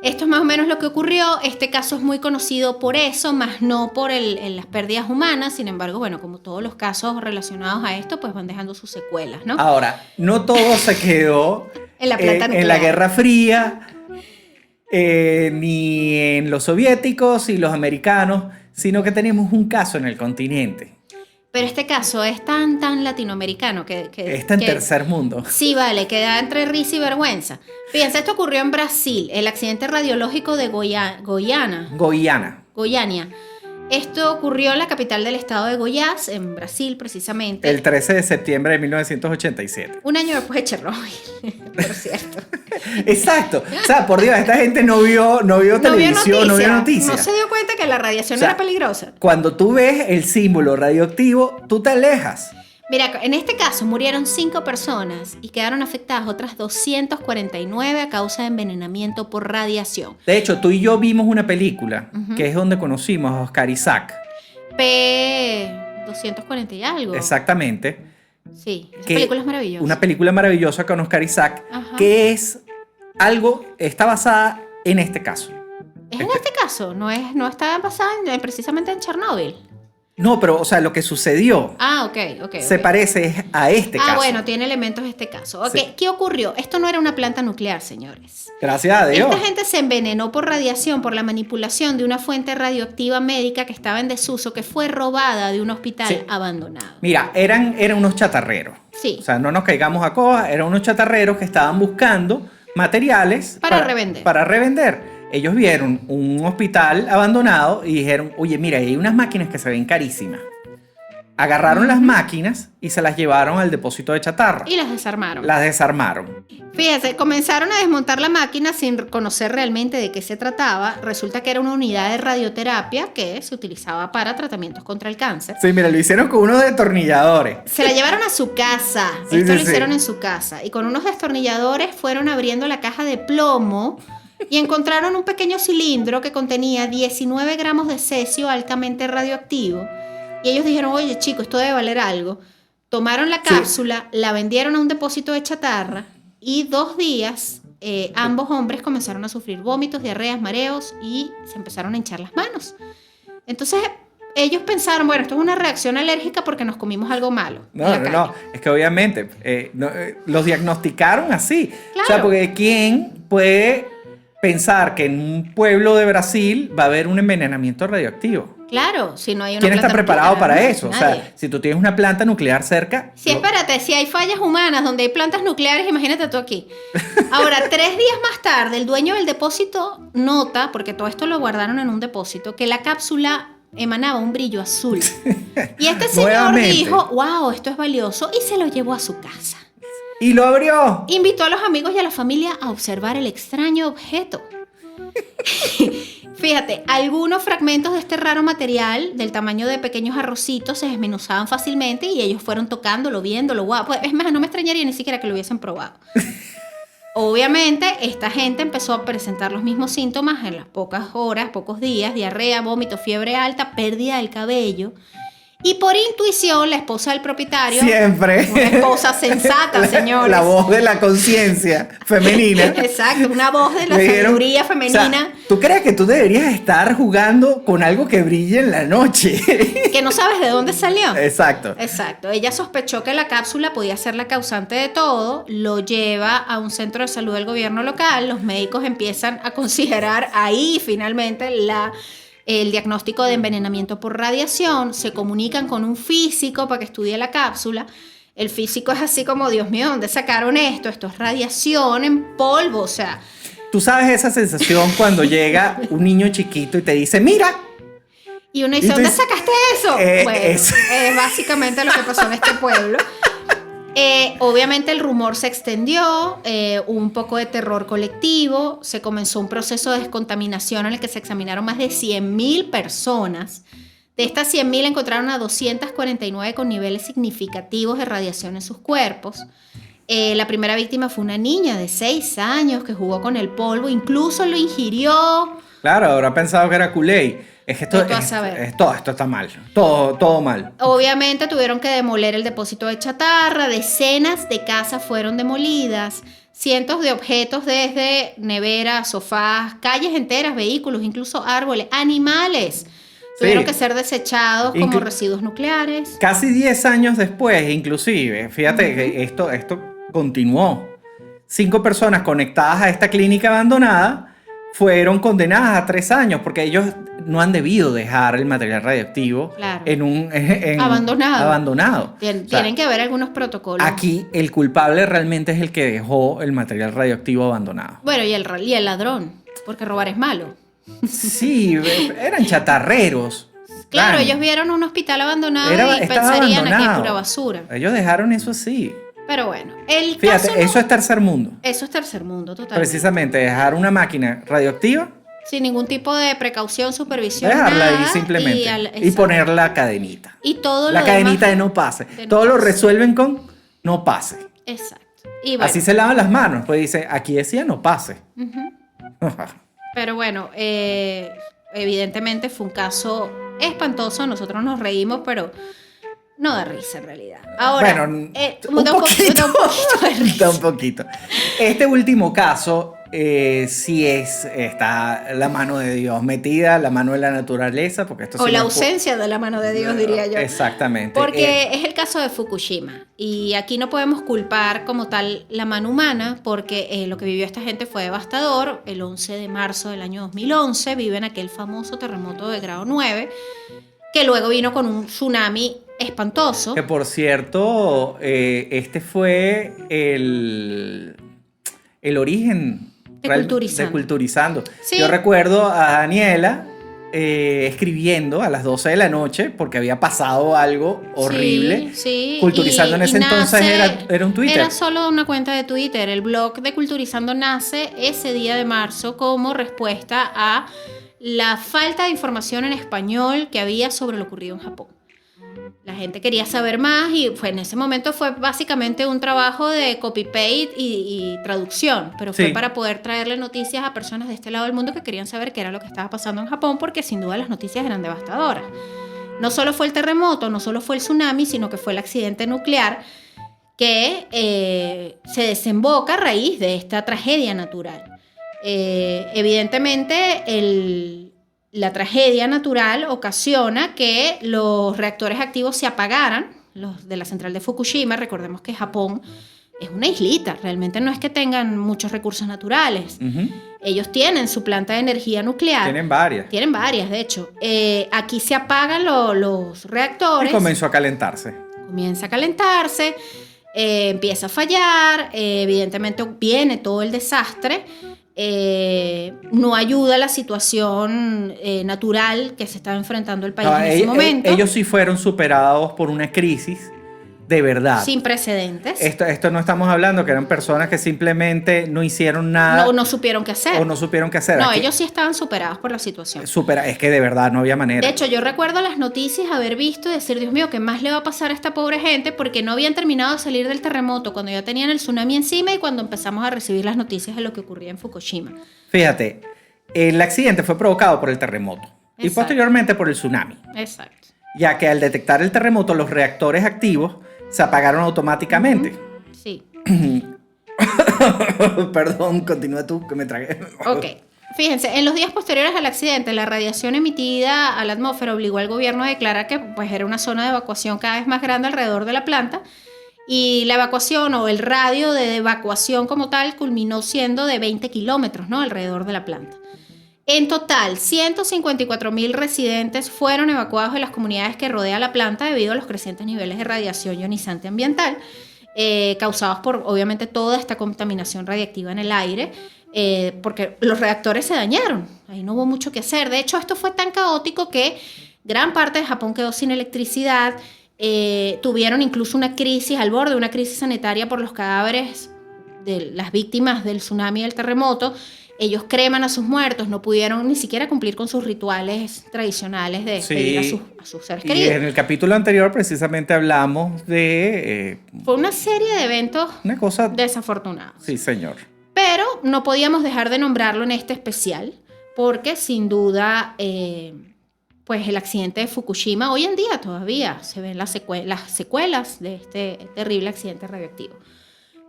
esto es más o menos lo que ocurrió. Este caso es muy conocido por eso, más no por las pérdidas humanas. Sin embargo, bueno, como todos los casos relacionados a esto, pues van dejando sus secuelas, ¿no? Ahora, no todo se quedó En la planta en nuclear. la Guerra Fría, ni en los soviéticos y los americanos, sino que tenemos un caso en el continente. Pero este caso es tan latinoamericano que Está en tercer mundo. Sí, vale, queda entre risa y vergüenza. Fíjense, esto ocurrió en Brasil, el accidente radiológico de Goiânia. Esto ocurrió en la capital del estado de Goiás, en Brasil precisamente. El 13 de septiembre de 1987. Un año después de Chernobyl, por cierto. Exacto. O sea, por Dios, esta gente no vio televisión, no vio noticias. No se dio cuenta que la radiación O sea, era peligrosa. Cuando tú ves el símbolo radioactivo, tú te alejas. Mira, en este caso murieron 5 personas y quedaron afectadas otras 249 a causa de envenenamiento por radiación. De hecho, tú y yo vimos una película, que es donde conocimos a Oscar Isaac. P240 y algo. Exactamente. Sí, esa Que película es maravillosa. Una película maravillosa con Oscar Isaac, Ajá. que está basada en este caso. Es en este caso, no está basada precisamente en Chernóbil. No, pero, o sea, lo que sucedió Ah, ok. se parece a este caso. Bueno, tiene elementos de este caso. Ok, Sí. ¿Qué ocurrió? Esto no era una planta nuclear, señores. Gracias a Dios. Esta gente se envenenó por radiación, por la manipulación de una fuente radioactiva médica que estaba en desuso, que fue robada de un hospital Sí. abandonado. Mira, eran unos chatarreros. Sí. O sea, no nos caigamos a coba, eran unos chatarreros que estaban buscando materiales Para revender. Para revender. Ellos vieron un hospital abandonado y dijeron, oye, mira, hay unas máquinas que se ven carísimas. Agarraron las máquinas y se las llevaron al depósito de chatarra. Y las desarmaron. Las desarmaron. Fíjense, comenzaron a desmontar la máquina sin conocer realmente de qué se trataba. Resulta que era una unidad de radioterapia que se utilizaba para tratamientos contra el cáncer. Sí, mira, lo hicieron con unos destornilladores. Se la llevaron a su casa. Sí, Esto sí, lo sí. hicieron en su casa. Y con unos destornilladores fueron abriendo la caja de plomo y encontraron un pequeño cilindro que contenía 19 gramos de cesio altamente radioactivo. Y ellos dijeron, oye, chico, esto debe valer algo. Tomaron la cápsula, la vendieron a un depósito de chatarra y 2 días ambos hombres comenzaron a sufrir vómitos, diarreas, mareos y se empezaron a hinchar las manos. Entonces ellos pensaron, bueno, esto es una reacción alérgica porque nos comimos algo malo. en la calle. No, es que obviamente los diagnosticaron así. Claro. O sea, porque ¿quién puede pensar que en un pueblo de Brasil va a haber un envenenamiento radioactivo? Claro, si no hay una ¿Quién está planta preparado nuclear, para ¿no? eso? O Nadie. sea, si tú tienes una planta nuclear cerca... Sí, espérate, si hay fallas humanas donde hay plantas nucleares, imagínate tú aquí. Ahora, 3 días más tarde, el dueño del depósito nota, porque todo esto lo guardaron en un depósito, que la cápsula emanaba un brillo azul. Y este señor Nuevamente. dijo, wow, esto es valioso, y se lo llevó a su casa. Y lo abrió. Invitó a los amigos y a la familia a observar el extraño objeto. Fíjate, algunos fragmentos de este raro material, del tamaño de pequeños arrocitos, se desmenuzaban fácilmente y ellos fueron tocándolo, viéndolo, guau. Pues, es más, no me extrañaría ni siquiera que lo hubiesen probado. Obviamente, esta gente empezó a presentar los mismos síntomas en las pocas horas, pocos días: diarrea, vómito, fiebre alta, pérdida del cabello. Y por intuición, la esposa del propietario, Siempre. una esposa sensata, señores. La voz de la conciencia femenina. Exacto, una voz de la Le dijeron, sabiduría femenina. O sea, ¿tú crees que tú deberías estar jugando con algo que brille en la noche? Que no sabes de dónde salió. Exacto. Exacto. Ella sospechó que la cápsula podía ser la causante de todo, lo lleva a un centro de salud del gobierno local, los médicos empiezan a considerar ahí finalmente el diagnóstico de envenenamiento por radiación, se comunican con un físico para que estudie la cápsula. El físico es así como, Dios mío, ¿dónde sacaron esto? Esto es radiación en polvo, o sea... Tú sabes esa sensación cuando llega un niño chiquito y te dice, mira. Y uno dice, Y tú ¿dónde dices, sacaste eso? Bueno, es básicamente lo que pasó en este pueblo. Obviamente el rumor se extendió, hubo un poco de terror colectivo, se comenzó un proceso de descontaminación en el que se examinaron más de 100.000 personas. De estas 100.000 encontraron a 249 con niveles significativos de radiación en sus cuerpos. La primera víctima fue una niña de 6 años que jugó con el polvo, incluso lo ingirió. Claro, habrá pensado que era Kool-Aid. Es que Vete tú a saber. todo esto está mal. Todo mal. Obviamente tuvieron que demoler el depósito de chatarra, decenas de casas fueron demolidas, cientos de objetos desde neveras, sofás, calles enteras, vehículos, incluso árboles, animales, tuvieron Sí. que ser desechados como Inclu- residuos nucleares. Casi 10 años después, inclusive, fíjate que esto continuó. 5 personas conectadas a esta clínica abandonada fueron condenadas a 3 años porque ellos no han debido dejar el material radioactivo Claro. abandonado. Tienen que haber algunos protocolos. Aquí el culpable realmente es el que dejó el material radioactivo abandonado. Bueno, y el ladrón, porque robar es malo. Sí, eran chatarreros. Claro, Claro. ellos vieron un hospital abandonado y Estaba pensarían aquí abandonado. pura basura. Ellos dejaron eso así. Pero bueno, el Fíjate, caso no- eso es tercer mundo. Eso es tercer mundo, totalmente. Precisamente, dejar una máquina radioactiva, Sin ningún tipo de precaución, supervisión, dejarla nada, ahí simplemente. Y exacto. poner la cadenita. Y todo La lo cadenita demás- de no pase. de no Todo lo pase. resuelven con no pase. Exacto. Y bueno, Así se lavan las manos. Pues dice, aquí decía no pase. pero bueno, evidentemente fue un caso espantoso. Nosotros nos reímos, pero no da risa en realidad. Ahora, Bueno, da un poquito de risa. Da un poquito. Este último caso, sí está la mano de Dios metida, la mano de la naturaleza, porque esto O sí la no ausencia de la mano de Dios, diría yo. Exactamente. Porque es el caso de Fukushima. Y aquí no podemos culpar como tal la mano humana, porque lo que vivió esta gente fue devastador. El 11 de marzo del año 2011 viven aquel famoso terremoto de grado 9, que luego vino con un tsunami espantoso. Que por cierto, este fue el origen De real- Culturizando. de Culturizando. Sí. Yo recuerdo a Daniela escribiendo a las 12 de la noche porque había pasado algo horrible. Sí, sí. Culturizando en ese entonces era un Twitter. Era solo una cuenta de Twitter. El blog de Culturizando nace ese día de marzo como respuesta a la falta de información en español que había sobre lo ocurrido en Japón. La gente quería saber más y en ese momento fue básicamente un trabajo de copy-paste y traducción, pero fue Sí. para poder traerle noticias a personas de este lado del mundo que querían saber qué era lo que estaba pasando en Japón, porque sin duda las noticias eran devastadoras. No solo fue el terremoto, no solo fue el tsunami, sino que fue el accidente nuclear que se desemboca a raíz de esta tragedia natural. Evidentemente, la tragedia natural ocasiona que los reactores activos se apagaran, los de la central de Fukushima. Recordemos que Japón es una islita, realmente no es que tengan muchos recursos naturales. Ujú. Ellos tienen su planta de energía nuclear. Tienen varias. Tienen varias, de hecho. Aquí se apagan los Y reactores. comenzó a calentarse. Comienza a calentarse, empieza a fallar, evidentemente viene todo el desastre, no ayuda la situación natural que se estaba enfrentando el país No, en ese momento, ellos sí fueron superados por una crisis de verdad. sin precedentes. Esto no estamos hablando que eran personas que simplemente no hicieron nada No supieron qué hacer. o no supieron qué hacer. No, Aquí- ellos sí estaban superados por la situación. es que de verdad no había manera. De hecho, yo recuerdo las noticias haber visto y decir, Dios mío, ¿qué más le va a pasar a esta pobre gente? Porque no habían terminado de salir del terremoto, cuando ya tenían el tsunami encima y cuando empezamos a recibir las noticias de lo que ocurría en Fukushima. Fíjate, el accidente fue provocado por el terremoto y Exacto. posteriormente por el tsunami, Exacto. ya que al detectar el terremoto los reactores activos se apagaron automáticamente. Sí. Perdón, continúa tú que me tragué. Ok. Fíjense, en los días posteriores al accidente, la radiación emitida a la atmósfera obligó al gobierno a declarar que pues, era una zona de evacuación cada vez más grande alrededor de la planta, y la evacuación o el radio de evacuación como tal culminó siendo de 20 kilómetros, ¿no?, alrededor de la planta. En total, 154.000 residentes fueron evacuados de las comunidades que rodean la planta debido a los crecientes niveles de radiación ionizante ambiental, causados por, obviamente, toda esta contaminación radiactiva en el aire, porque los reactores se dañaron. Ahí no hubo mucho que hacer. De hecho, esto fue tan caótico que Gran parte de Japón quedó sin electricidad. Tuvieron incluso una crisis al borde de una crisis sanitaria por los cadáveres de las víctimas del tsunami y del terremoto. Ellos creman a sus muertos, no pudieron ni siquiera cumplir con sus rituales tradicionales de despedir a sus seres y queridos. en el capítulo anterior precisamente hablamos de Fue una serie de eventos una cosa... desafortunados. Sí, señor. Pero no podíamos dejar de nombrarlo en este especial, porque sin duda, pues el accidente de Fukushima, hoy en día todavía se ven las secuelas de este terrible accidente radioactivo.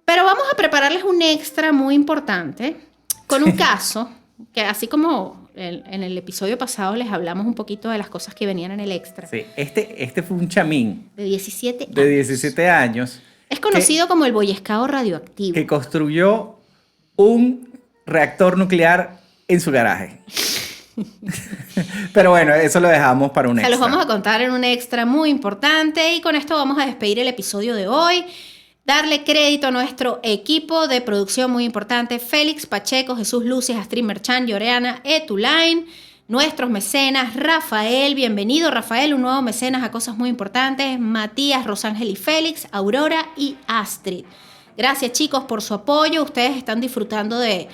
Pero vamos a prepararles un extra muy importante con un caso que, así como en el episodio pasado les hablamos un poquito de las cosas que venían en el extra. Sí, este fue un chamín De 17 años. de 17 años Es conocido como el boyescao radioactivo. que construyó un reactor nuclear en su garaje. Pero bueno, eso lo dejamos para un Se extra. los vamos a contar en un extra muy importante y con esto vamos a despedir el episodio de hoy. Darle crédito a nuestro equipo de producción muy importante: Félix Pacheco, Jesús Luces, Astrid Merchan, Lloreana, Etulain. Nuestros mecenas: Rafael, bienvenido Rafael, un nuevo mecenas a Cosas Muy Importantes, Matías, Rosángel y Félix, Aurora y Astrid. Gracias, chicos, por su apoyo. Ustedes están disfrutando de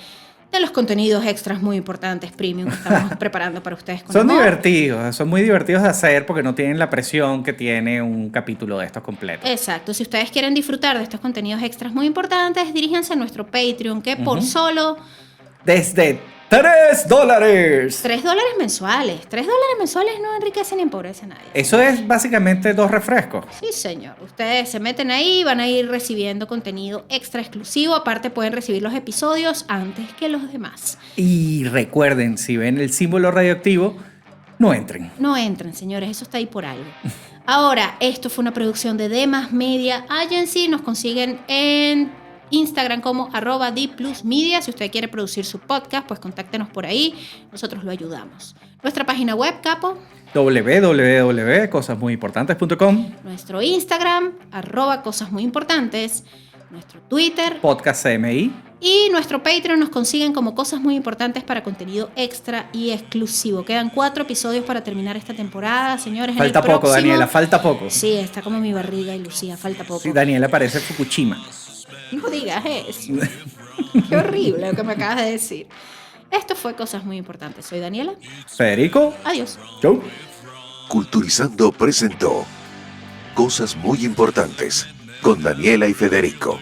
los contenidos extras muy importantes, premium, que estamos preparando para ustedes. Con Son amor. divertidos, son muy divertidos de hacer porque no tienen la presión que tiene un capítulo de estos completos. Exacto. Si ustedes quieren disfrutar de estos contenidos extras muy importantes, diríjanse a nuestro Patreon, que por solo Desde $3. $3 mensuales. $3 mensuales no enriquecen ni empobrecen a nadie. Eso es básicamente 2 refrescos. Sí, señor. Ustedes se meten ahí y van a ir recibiendo contenido extra exclusivo. Aparte, pueden recibir los episodios antes que los demás. Y recuerden, si ven el símbolo radioactivo, no entren. No entren, señores. Eso está ahí por algo. Ahora, esto fue una producción de Demas Media Agency. Nos consiguen en Instagram como @dplusmedia. Si usted quiere producir su podcast, pues contáctenos por ahí. Nosotros lo ayudamos. Nuestra página web, Capo. www.cosasmuyimportantes.com. Nuestro Instagram, @cosasmuyimportantes. Nuestro Twitter. Podcast CMI. Y nuestro Patreon nos consiguen como Cosas Muy Importantes para contenido extra y exclusivo. Quedan 4 episodios para terminar esta temporada, señores. Falta en el poco, próximo... Daniela, falta poco. Sí, está como mi barriga y Lucía, falta poco. Sí, Daniela parece Fukushima. No digas eso. Qué horrible lo que me acabas de decir. Esto fue Cosas Muy Importantes. Soy Daniela. Federico. Adiós. Chau. Culturizando presentó Cosas Muy Importantes con Daniela y Federico.